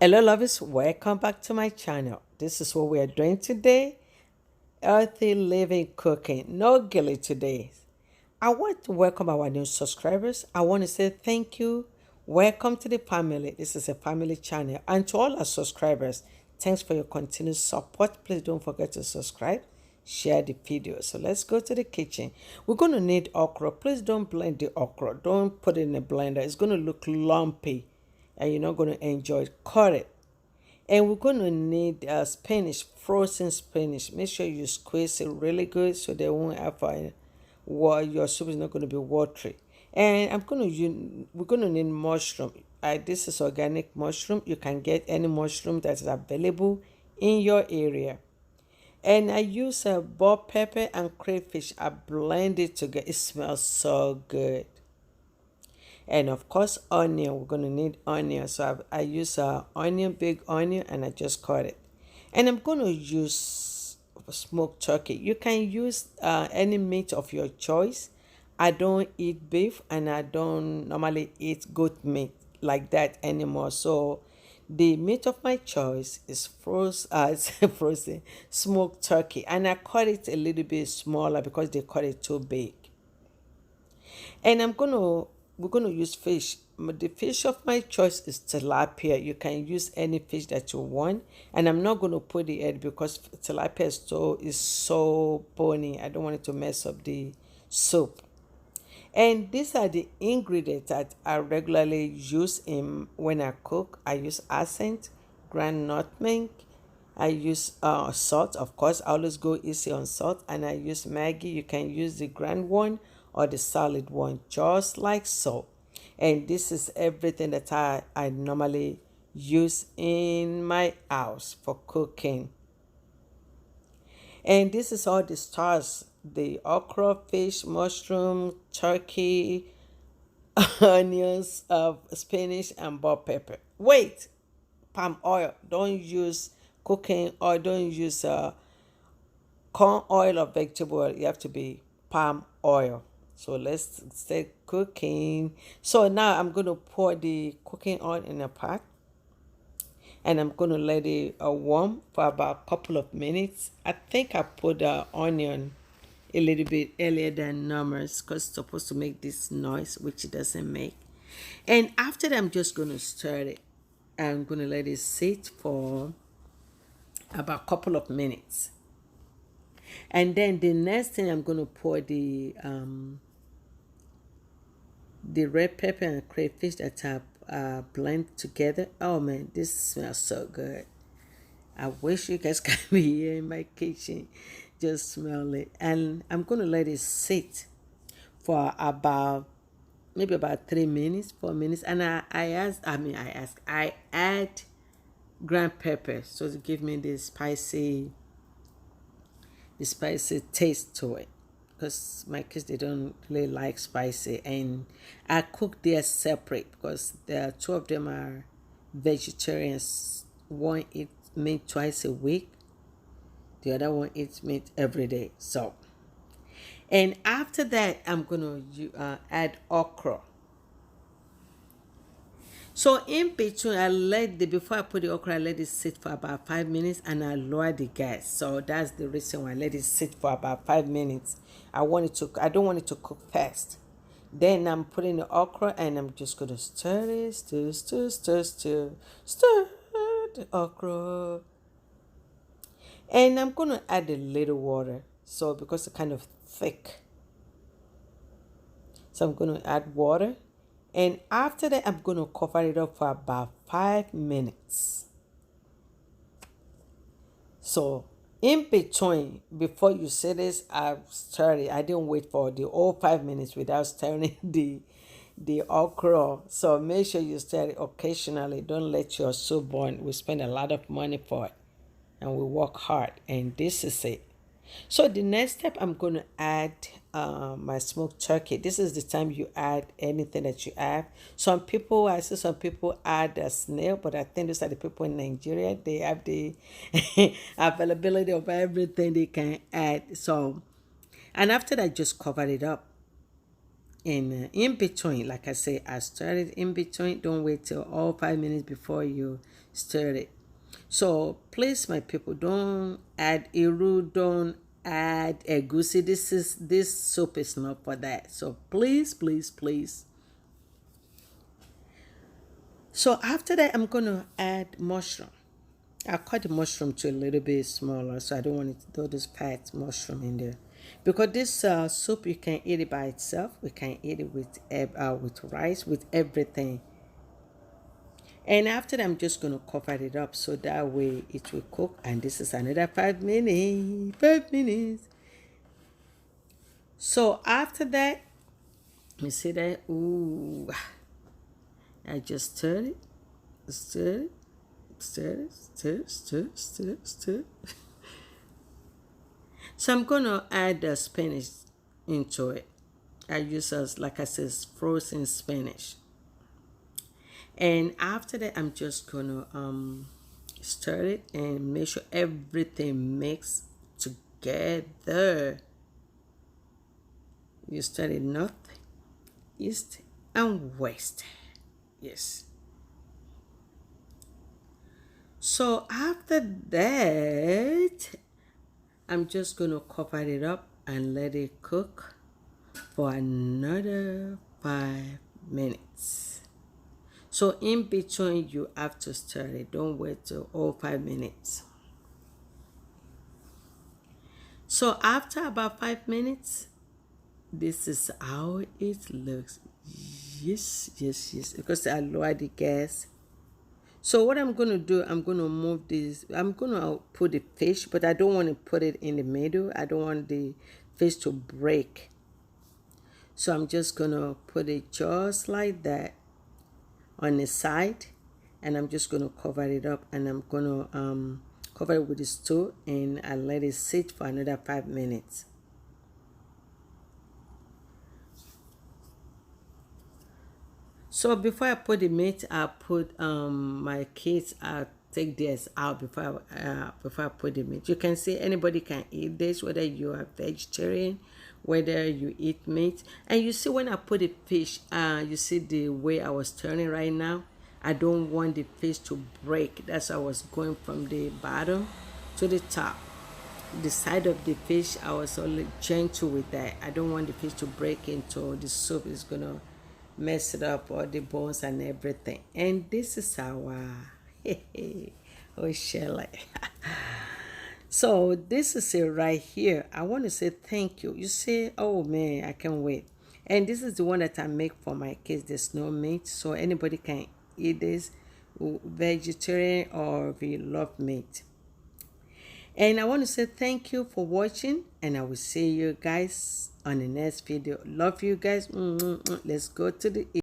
Hello lovers, welcome back to my channel. This is what we are doing today. Healthy living cooking. No guilt today. I want to welcome our new subscribers. I want to say thank you. Welcome to the family. This is a family channel. And to all our subscribers, thanks for your continued support. Please don't forget to subscribe, share the video. So let's go to the kitchen. We're going to need okra. Please don't blend the okra. Don't put it in a blender. It's going to look lumpy and you're not going to enjoy it. Cut it. And we're going to need spinach, frozen spinach. Make sure you squeeze it really good so they won't have your soup is not going to be watery. And we're going to need mushroom. This is organic mushroom. You can get any mushroom that is available in your area. And I use bell pepper and crayfish. I blend it together. It smells so good. And of course onion, we're going to need onion, so I use onion, big onion, and I just cut it. And I'm going to use smoked turkey. You can use any meat of your choice. I don't eat beef and I don't normally eat goat meat like that anymore, so the meat of my choice is frozen smoked turkey, and I cut it a little bit smaller because they cut it too big. And we're gonna use fish. The fish of my choice is tilapia. You can use any fish that you want. And I'm not gonna put the egg because tilapia is so bony. I don't want it to mess up the soup. And these are the ingredients that I regularly use in when I cook. I use accent, ground nutmeg. I use salt, of course. I always go easy on salt, and I use Maggi. You can use the ground one or the solid one, just like so. And this is everything that I normally use in my house for cooking. And this is all the stars: the okra, fish, mushroom, turkey, onions, spinach, and bell pepper. Wait, palm oil. Don't use cooking oil. Don't use corn oil or vegetable oil. You have to be palm oil. So let's start cooking. So now I'm going to pour the cooking oil in a pot, and I'm going to let it warm for about a couple of minutes. I think I put the onion a little bit earlier than normal because it's supposed to make this noise, which it doesn't make. And after that, I'm just going to stir it. I'm going to let it sit for about a couple of minutes. And then the next thing, I'm going to pour the red pepper and crayfish that I blend together. Oh man, this smells so good. I wish you guys can be here in my kitchen. Just smell it. And I'm going to let it sit for about maybe about 3 minutes, 4 minutes. And I add ground pepper so to give me the spicy taste to it, because my kids, they don't really like spicy. And I cook theirs separate because the two of them are vegetarians. One eats meat twice a week, the other one eats meat every day. So, and after that, I'm gonna add okra. So in between, before I put the okra, I let it sit for about 5 minutes, and I lower the gas. So that's the reason why I let it sit for about 5 minutes. I don't want it to cook fast. Then I'm putting the okra, and I'm just gonna stir it, stir the okra. And I'm gonna add a little water. So because it's kind of thick. So I'm gonna add water. And after that, I'm going to cover it up for about 5 minutes. So in between, before you say this, I've stirred it. I didn't wait for the whole 5 minutes without stirring the okra. So make sure you stir it occasionally. Don't let your soup burn. We spend a lot of money for it, and we work hard. And this is it. So the next step, I'm going to add my smoked turkey. This is the time you add anything that you have. I see some people add a snail, but I think those are the people in Nigeria. They have the availability of everything they can add. So, and after that, just cover it up. And in between, like I say, I stir it in between. Don't wait till all 5 minutes before you stir it. So please, my people, don't add iru, don't add egusi. This soup is not for that. So please, please, please. So after that, I'm gonna add mushroom. I cut the mushroom to a little bit smaller, so I don't want it to do this fat mushroom in there. Because this soup, you can eat it by itself. We can eat it with rice, with everything. And after that, I'm just gonna cover it up so that way it will cook. And this is another 5 minutes. 5 minutes. So after that, you see that? Ooh, I just stir it, stir it, stir it, stir it, stir it, stir it, stir it. So I'm gonna add the spinach into it. I use as, like I said, frozen spinach. And after that, I'm just gonna stir it and make sure everything mix together. You stir it north, east, and west. Yes. So after that, I'm just gonna cover it up and let it cook for another 5 minutes. So in between, you have to stir it. Don't wait till all 5 minutes. So after about 5 minutes, this is how it looks. Yes, yes, yes. Because I lowered the gas. So what I'm gonna do, I'm gonna move this. I'm gonna put the fish, but I don't want to put it in the middle. I don't want the fish to break. So I'm just gonna put it just like that on the side, and I'm just gonna cover it up, and I'm gonna cover it with the stool, and I let it sit for another 5 minutes. So before I put the meat, I put my kids. I take this out before I put the meat. You can see anybody can eat this, whether you are vegetarian, whether you eat meat. And you see when I put the fish, you see the way I was turning right now. I don't want the fish to break. That's why I was going from the bottom to the top. The side of the fish, I was only gentle with that. I don't want the fish to break into the soup. Is gonna mess it up, all the bones and everything. And this is our oh Shelley. So this is it right here. I want to say thank you. You say, oh man, I can't wait. And this is the one that I make for my kids. There's no meat, so anybody can eat this, vegetarian or if you love meat. And I want to say thank you for watching, and I will see you guys on the next video. Love you guys. Let's go to the